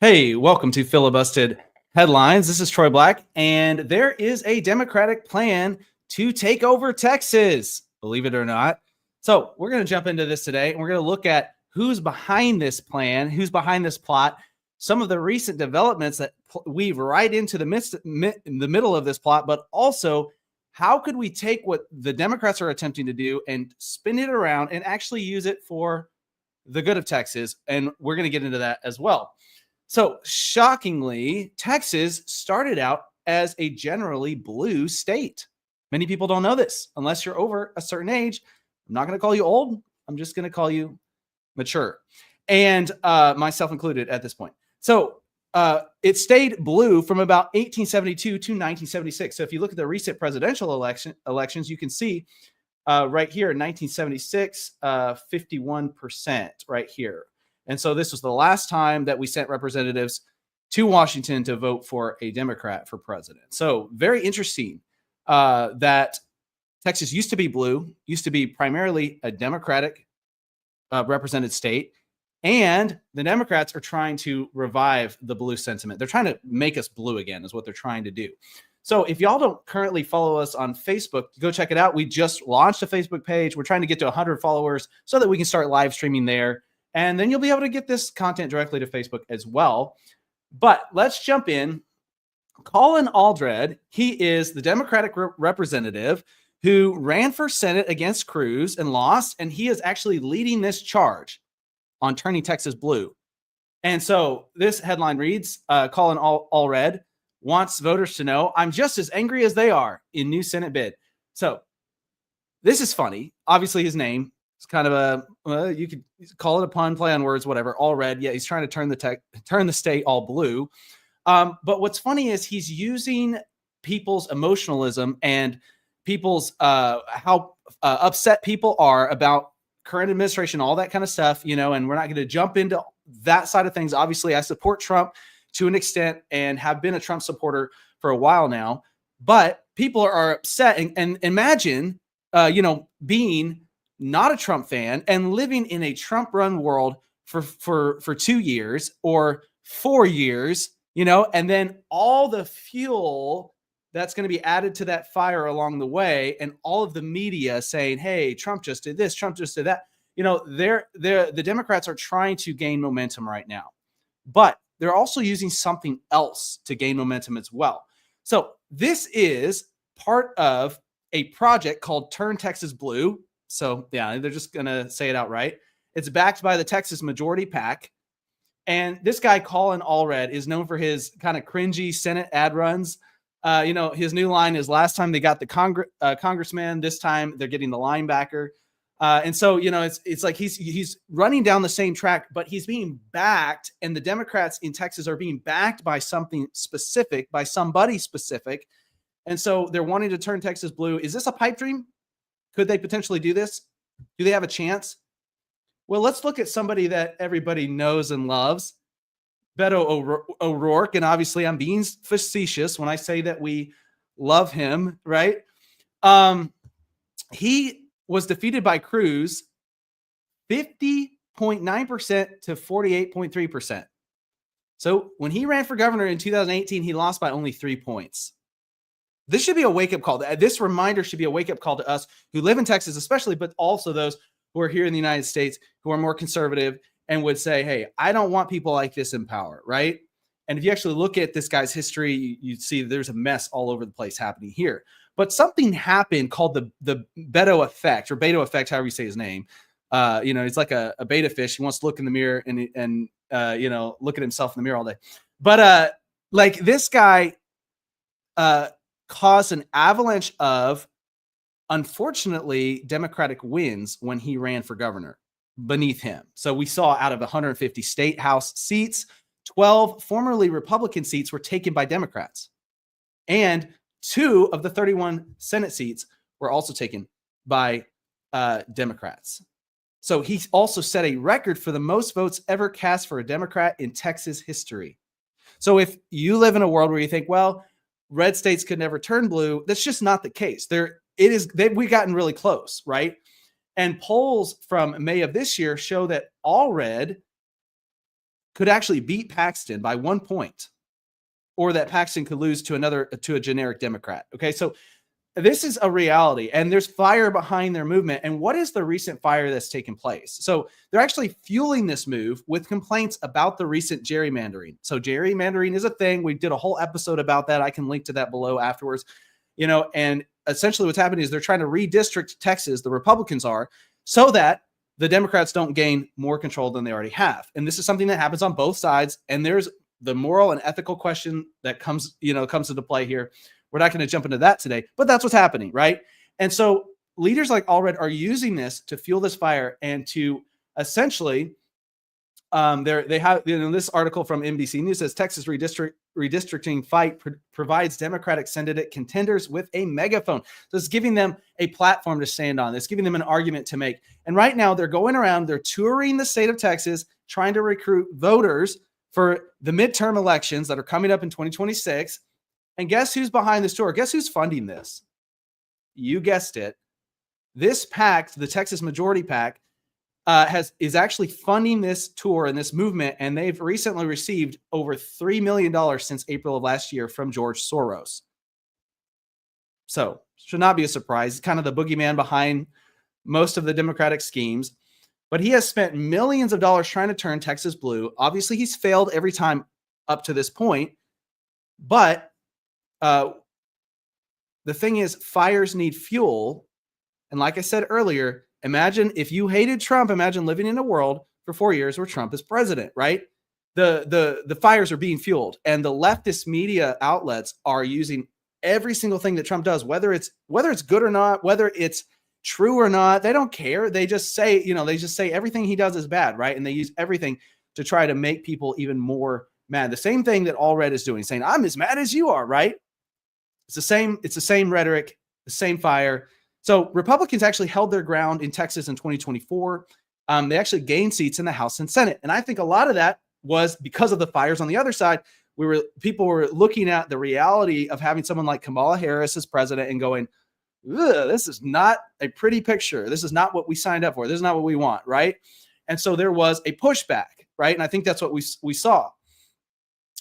Hey, welcome to Filibusted Headlines. This is Troy Black, and there is a Democratic plan to take over Texas, believe it or not. So, we're going to jump into this today, and we're going to look at who's behind this plan, who's behind this plot, some of the recent developments that weave right into the middle of this plot, but also how could we take what the Democrats are attempting to do and spin it around and actually use it for the good of Texas? And we're going to get into that as well. So, shockingly, Texas started out as a generally blue state. Many people don't know this unless you're over a certain age. I'm not going to call you old. I'm just going to call you mature, and myself included at this point. So, it stayed blue from about 1872 to 1976. So, if you look at the recent presidential elections, you can see right here in 1976, 51% right here. And so this was the last time that we sent representatives to Washington to vote for a Democrat for president. So very interesting that Texas used to be blue, used to be primarily a Democratic represented state. And the Democrats are trying to revive the blue sentiment. They're trying to make us blue again is what they're trying to do. So if y'all don't currently follow us on Facebook, go check it out. We just launched a Facebook page. We're trying to get to 100 followers so that we can start live streaming there. And then you'll be able to get this content directly to Facebook as well. But let's jump in. Colin Allred, he is the Democratic representative who ran for Senate against Cruz and lost. And he is actually leading this charge on turning Texas blue. And so this headline reads, Colin Allred wants voters to know, I'm just as angry as they are in new Senate bid. So this is funny. Obviously, his name. It's kind of you could call it a pun, play on words, whatever. Allred, yeah, he's trying to turn the state all blue. But what's funny is he's using people's emotionalism and people's how upset people are about current administration, all that kind of stuff, and we're not going to jump into that side of things. Obviously, I support Trump to an extent and have been a Trump supporter for a while now, but people are upset and imagine, being not a Trump fan and living in a Trump run world for 2 years or 4 years, and then all the fuel that's going to be added to that fire along the way. And all of the media saying, hey, Trump just did this, Trump just did that. The Democrats are trying to gain momentum right now, but they're also using something else to gain momentum as well. So this is part of a project called Turn Texas Blue. So, yeah, they're just going to say it outright. It's backed by the Texas Majority PAC. And this guy, Colin Allred, is known for his kind of cringy Senate ad runs. His new line is last time they got the congressman, this time they're getting the linebacker. And so, it's like he's running down the same track, but he's being backed. And the Democrats in Texas are being backed by something specific, by somebody specific. And so they're wanting to turn Texas blue. Is this a pipe dream? Could they potentially do this? Do they have a chance? Well, let's look at somebody that everybody knows and loves, Betto O'Rourke. And obviously, I'm being facetious when I say that we love him, right? He was defeated by Cruz 50.9% to 48.3%. So when he ran for governor in 2018, he lost by only 3 points. This should be a wake-up call. This reminder should be a wake-up call to us who live in Texas especially, but also those who are here in the United States who are more conservative and would say, hey, I don't want people like this in power, right? And if you actually look at this guy's history, you see there's a mess all over the place happening here. But something happened called the Betto effect, or Betto effect, however you say his name. It's like a beta fish. He wants to look in the mirror and look at himself in the mirror all day. But this guy caused an avalanche of, unfortunately, Democratic wins when he ran for governor beneath him. So we saw out of 150 state house seats, 12 formerly Republican seats were taken by Democrats. And 2 of the 31 Senate seats were also taken by Democrats. So he also set a record for the most votes ever cast for a Democrat in Texas history. So if you live in a world where you think, well, red states could never turn blue, that's just not the case. We've gotten really close, right? And polls from May of this year show that Allred could actually beat Paxton by 1 point, or that Paxton could lose to a generic Democrat. Okay, so this is a reality, and there's fire behind their movement. And what is the recent fire that's taken place? So they're actually fueling this move with complaints about the recent gerrymandering. So gerrymandering is a thing. We did a whole episode about that. I can link to that below afterwards. And essentially what's happening is they're trying to redistrict Texas, the Republicans are, so that the Democrats don't gain more control than they already have. And this is something that happens on both sides. And there's the moral and ethical question that comes into play here. We're not going to jump into that today, but that's what's happening, right? And so leaders like Allred are using this to fuel this fire and to essentially, they have this article from NBC News says Texas redistricting fight provides Democratic candidate contenders with a megaphone. So it's giving them a platform to stand on. It's giving them an argument to make. And right now they're going around, they're touring the state of Texas, trying to recruit voters for the midterm elections that are coming up in 2026. And guess who's behind this tour? Guess who's funding this? You guessed it. This PAC, the Texas Majority PAC, is actually funding this tour and this movement, and they've recently received over $3 million since April of last year from George Soros. So, should not be a surprise. He's kind of the boogeyman behind most of the Democratic schemes. But he has spent millions of dollars trying to turn Texas blue. Obviously, he's failed every time up to this point. But the thing is, fires need fuel. And like I said earlier, imagine if you hated Trump, imagine living in a world for 4 years where Trump is president, right? The fires are being fueled, and the leftist media outlets are using every single thing that Trump does, whether it's good or not, whether it's true or not, they don't care. They just say, everything he does is bad, right? And they use everything to try to make people even more mad. The same thing that Allred is doing, saying, I'm as mad as you are, right? It's the same rhetoric, the same fire. So Republicans actually held their ground in Texas in 2024. They actually gained seats in the House and Senate. And I think a lot of that was because of the fires on the other side. People were looking at the reality of having someone like Kamala Harris as president and going, this is not a pretty picture. This is not what we signed up for. This is not what we want, right? And so there was a pushback, right? And I think that's what we saw.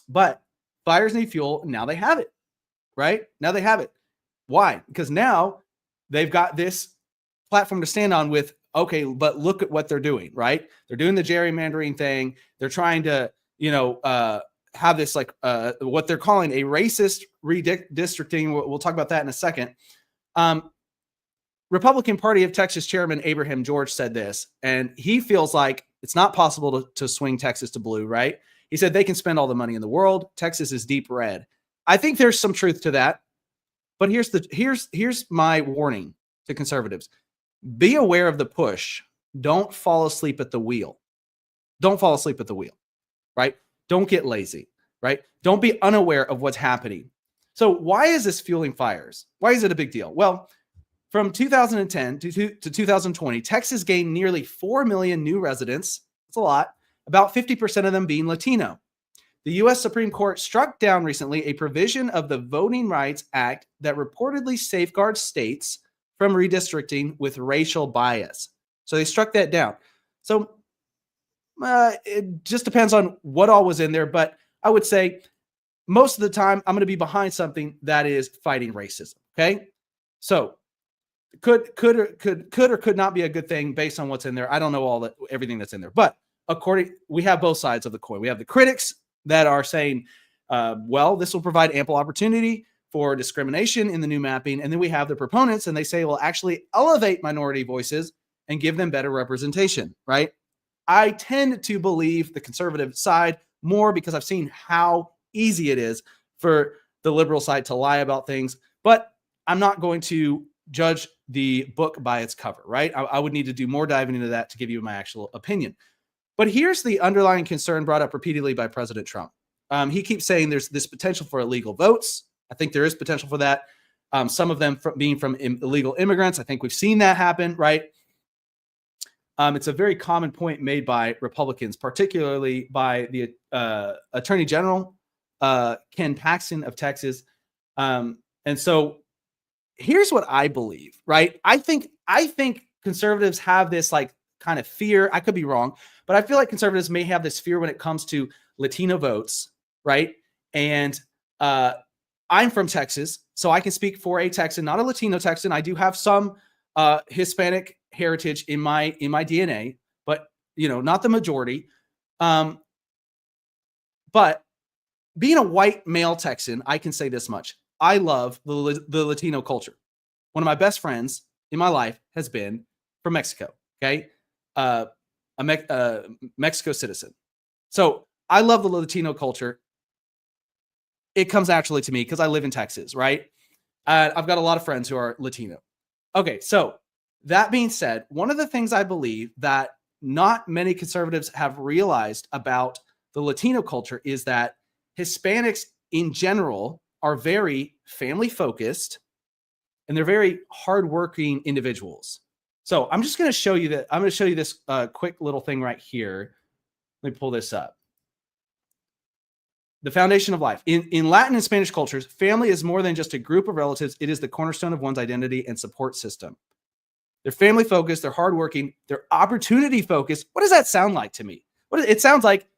But fires need fuel, and now they have it, right? Now they have it. Why? Because now they've got this platform to stand on with, okay, but look at what they're doing, right? They're doing the gerrymandering thing. They're trying to, have this what they're calling a racist redistricting. We'll talk about that in a second. Republican Party of Texas Chairman Abraham George said this, and he feels like it's not possible to swing Texas to blue, right? He said they can spend all the money in the world. Texas is deep red. I think there's some truth to that. But here's my warning to conservatives. Be aware of the push. Don't fall asleep at the wheel. Don't fall asleep at the wheel, right? Don't get lazy, right? Don't be unaware of what's happening. So why is this fueling fires? Why is it a big deal? Well, from 2010 to 2020, Texas gained nearly 4 million new residents. That's a lot. About 50% of them being Latino. The U.S. Supreme Court struck down recently a provision of the Voting Rights Act that reportedly safeguards states from redistricting with racial bias. So they struck that down. So it just depends on what all was in there. But I would say most of the time I'm going to be behind something that is fighting racism. Okay. So could or could not be a good thing based on what's in there. I don't know everything that's in there, but we have both sides of the coin. We have the critics that are saying, this will provide ample opportunity for discrimination in the new mapping. And then we have the proponents, and they say, well, actually elevate minority voices and give them better representation, right? I tend to believe the conservative side more because I've seen how easy it is for the liberal side to lie about things, but I'm not going to judge the book by its cover, right? I would need to do more diving into that to give you my actual opinion. But here's the underlying concern brought up repeatedly by President Trump. He keeps saying there's this potential for illegal votes. I think there is potential for that. Some of them being from illegal immigrants. I think we've seen that happen, right? It's a very common point made by Republicans, particularly by the Attorney General, Ken Paxton of Texas. And so here's what I believe, right? I think conservatives have this kind of fear. I could be wrong, but I feel like conservatives may have this fear when it comes to Latino votes, right? And I'm from Texas, so I can speak for a Texan, not a Latino Texan. I do have some Hispanic heritage in my DNA, but not the majority. But being a white male Texan, I can say this much: I love the Latino culture. One of my best friends in my life has been from Mexico. Okay, a Mexico citizen. So I love the Latino culture. It comes naturally to me because I live in Texas, right? I've got a lot of friends who are Latino. Okay, so that being said, one of the things I believe that not many conservatives have realized about the Latino culture is that Hispanics in general are very family focused and they're very hardworking individuals. So I'm just going to show you that. I'm going to show you this quick little thing right here. Let me pull this up. The foundation of life. In Latin and Spanish cultures, family is more than just a group of relatives. It is the cornerstone of one's identity and support system. They're family focused. They're hardworking. They're opportunity focused. What does that sound like to me? It sounds like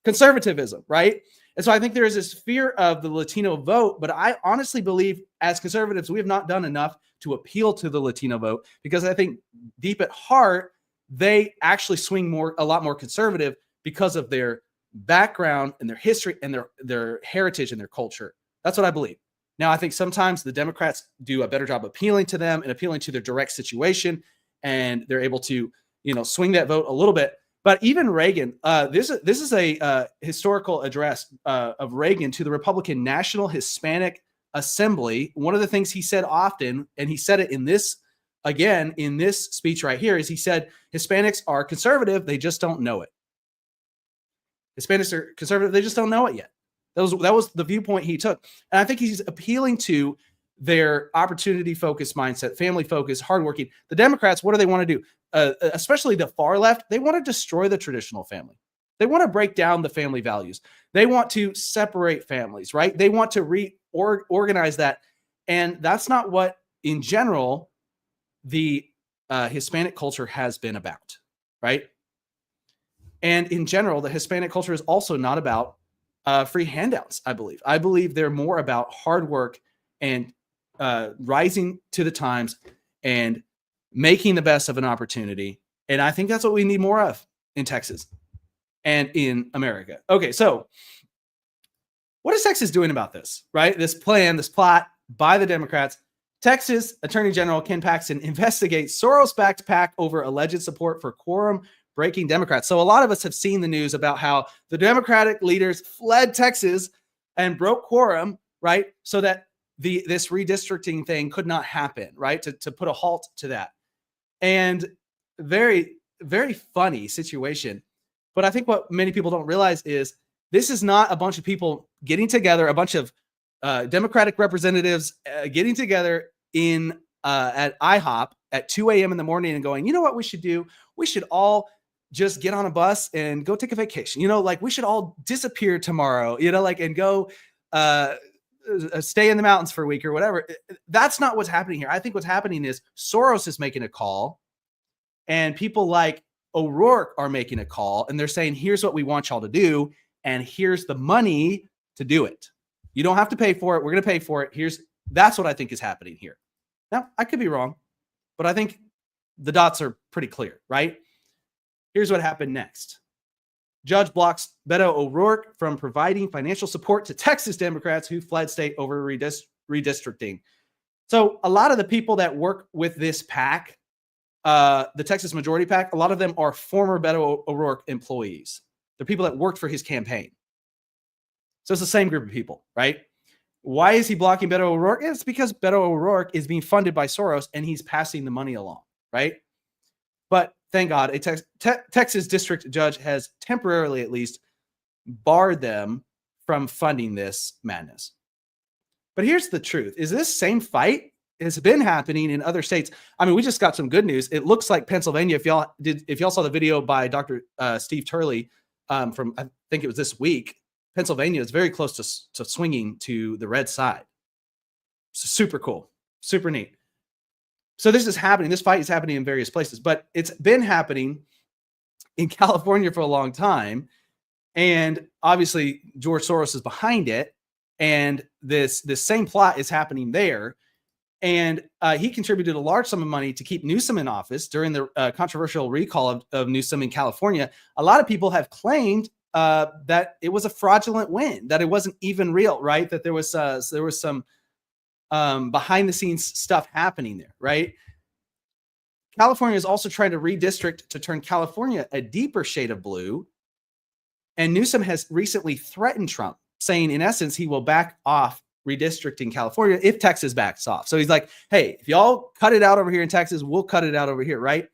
conservatism, right? And so I think there is this fear of the Latino vote, but I honestly believe as conservatives, we have not done enough to appeal to the Latino vote because I think deep at heart, they actually swing a lot more conservative because of their background and their history and their heritage and their culture. That's what I believe. Now, I think sometimes the Democrats do a better job appealing to them and appealing to their direct situation, and they're able to, swing that vote a little bit. But even Reagan, this is a historical address of Reagan to the Republican National Hispanic Assembly. One of the things he said often, and he said it in this speech right here, is he said Hispanics are conservative, they just don't know it. Hispanics are conservative, they just don't know it yet. That was the viewpoint he took. And I think he's appealing to their opportunity-focused mindset, family-focused, hardworking. The Democrats, what do they want to do? Especially the far left, they want to destroy the traditional family. They want to break down the family values. They want to separate families, right? They want to reorganize that. And that's not what, in general, the Hispanic culture has been about, right? And in general, the Hispanic culture is also not about free handouts, I believe. I believe they're more about hard work and rising to the times and making the best of an opportunity. And I think that's what we need more of in Texas and in America. Okay, so what is Texas doing about this, right? This plot by the Democrats. Texas Attorney General Ken Paxton investigates Soros-backed PAC over alleged support for quorum-breaking Democrats. So a lot of us have seen the news about how the Democratic leaders fled Texas and broke quorum, right? So that this redistricting thing could not happen, right? To put a halt to that. And very, very funny situation. But I think what many people don't realize is this is not a bunch of people getting together, a bunch of Democratic representatives getting together at IHOP at 2 a.m. in the morning and going, you know what we should do? We should all just get on a bus and go take a vacation. We should all disappear tomorrow, and go stay in the mountains for a week or whatever. That's not what's happening here. I think what's happening is Soros is making a call and people like O'Rourke are making a call and they're saying, here's what we want y'all to do. And here's the money to do it. You don't have to pay for it. We're going to pay for it. That's what I think is happening here. Now, I could be wrong, but I think the dots are pretty clear, right? Here's what happened next. Judge blocks Betto O'Rourke from providing financial support to Texas Democrats who fled state over redistricting. So a lot of the people that work with this PAC, the Texas Majority PAC, a lot of them are former Betto O'Rourke employees. They're people that worked for his campaign. So it's the same group of people, right? Why is he blocking Betto O'Rourke? It's because Betto O'Rourke is being funded by Soros and he's passing the money along, right? But thank God, a Texas district judge has temporarily, at least, barred them from funding this madness. But here's the truth. Is this same fight has been happening in other states? I mean, we just got some good news. It looks like Pennsylvania, if y'all saw the video by Dr. Steve Turley from, I think it was this week, Pennsylvania is very close to swinging to the red side. So super cool. Super neat. So this is happening. This fight is happening in various places, but it's been happening in California for a long time. And obviously George Soros is behind it. And this same plot is happening there. And he contributed a large sum of money to keep Newsom in office during the controversial recall of Newsom in California. A lot of people have claimed that it was a fraudulent win, that it wasn't even real, right? That there was some behind the scenes stuff happening there, right? California is also trying to redistrict to turn California a deeper shade of blue. And Newsom has recently threatened Trump, saying, in essence, he will back off redistricting California if Texas backs off. So he's like, hey, if y'all cut it out over here in Texas, we'll cut it out over here, right?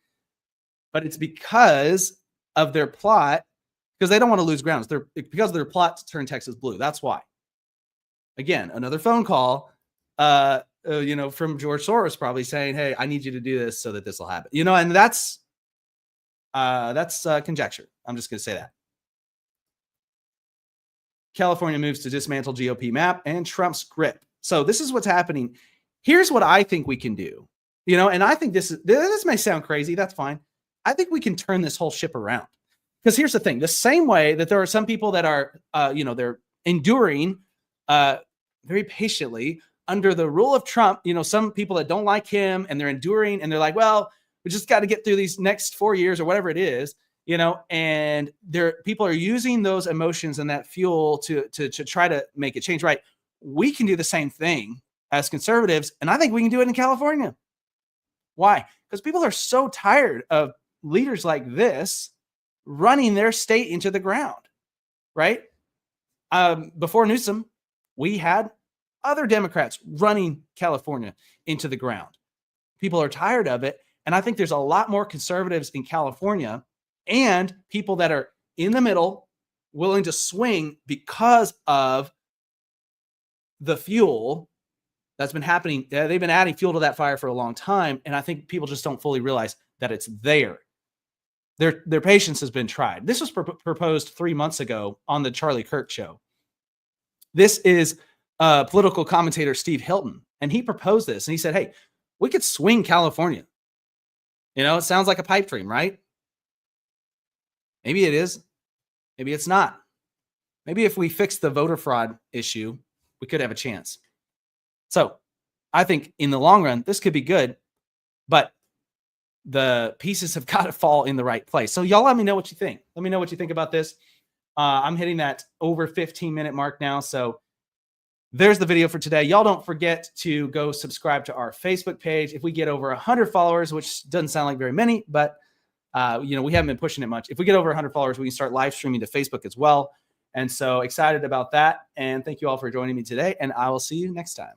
But it's because of their plot, because they don't want to lose ground. It's because of their plot to turn Texas blue. That's why. Again, another phone call, from George Soros probably saying, hey, I need you to do this so that this will happen. And that's conjecture. I'm just going to say that. California moves to dismantle GOP map and Trump's grip. So this is what's happening. Here's what I think we can do. And I think this may sound crazy. That's fine. I think we can turn this whole ship around. Because here's the thing. The same way that there are some people that are, they're enduring very patiently under the rule of Trump, some people that don't like him and they're enduring and they're like, well, we just got to get through these next 4 years or whatever it is, and people are using those emotions and that fuel to try to make a change, right? We can do the same thing as conservatives. And I think we can do it in California. Why? Because people are so tired of leaders like this running their state into the ground, right? Before Newsom, we had other Democrats running California into the ground. People are tired of it. And I think there's a lot more conservatives in California and people that are in the middle willing to swing because of the fuel that's been happening. They've been adding fuel to that fire for a long time. And I think people just don't fully realize that it's there. Their patience has been tried. This was proposed 3 months ago on the Charlie Kirk show. This is political commentator Steve Hilton, and he proposed this. And he said, hey, we could swing California. It sounds like a pipe dream, right? Maybe it is. Maybe it's not. Maybe if we fix the voter fraud issue, we could have a chance. So I think in the long run, this could be good, but the pieces have got to fall in the right place. So y'all let me know what you think. Let me know what you think about this. I'm hitting that over 15-minute mark now. So there's the video for today. Y'all don't forget to go subscribe to our Facebook page. If we get over 100 followers, which doesn't sound like very many, but we haven't been pushing it much. If we get over 100 followers, we can start live streaming to Facebook as well. And so excited about that. And thank you all for joining me today. And I will see you next time.